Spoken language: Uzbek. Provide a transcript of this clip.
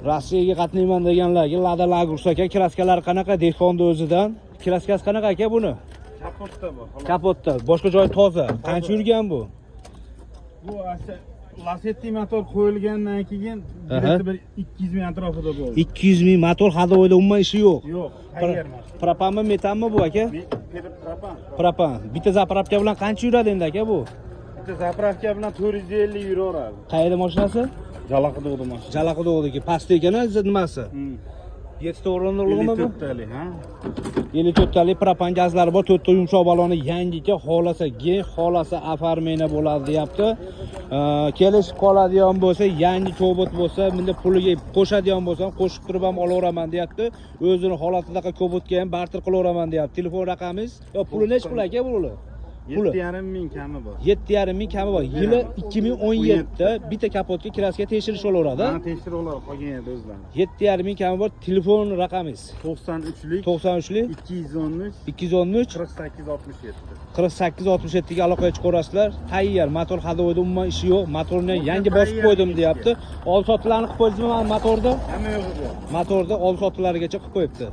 Rossiyaga qatnayman deganlarga Lada Lagurs aka, kraskalar qanaqa dehqonning o'zidan? Kraskasi qanaqa aka buni? Kapotda bu. Kapotda. Boshqa joyi toza. Qancha yurgan bu? Bu Lacetti motor qo'yilgandan keyin bir 200 ming atrofida bo'ldi. 200 ming motor hadovoyda umuman ishi yo'q. Yo'q, tayyor mashina. Propanmi, metanmi bu aka? Propan. Propan. Bitta zapravka bilan qancha yuradi endi aka bu? Bitta zapravka bilan 450 yuraveradi. Qayerda mashinasi? Jalaqidog'da mashina. Jalaqidog'dagi pastda ekan nimasi? 7 ta o'rinliqmi bu? 54 talik, ha? 54 talik propan gazlari bor, 4 ta yumshoq baloni yangicha, xolasa gen, xolasa afarmena bo'ladi deyapti. Kelishib qoladigan bo'lsa, yangi Cobalt bo'lsa, bunda puliga qo'shadigan bo'lsam, qo'shib turib ham olaveraman deyapti. O'zini holatidaqa Cobaltga ham barter qilaveraman deyapti. Telefon raqamingiz, yo puli necha pul aka bu? 7,5 ming kami bor. 7,5 ming kami bor. Yili 2017 da bitta kapotga kraska tekshirish olaveradi. Ha, tekshirib oladi qolganida o'zlari. 7,5 ming kami bor. Telefon raqamingiz 93lik 213 213 48 67 ga aloqaga chiqarasizlar. Tayyor, motor hadovoyda umuman ishi yo'q. Motorni yangi bosib qo'ydim deyapti. Ol sotilarni qilib qo'ydingizmi motorda? Hamma yo'g'i bor. Motorda ol sotilarigacha qilib qo'yibdi.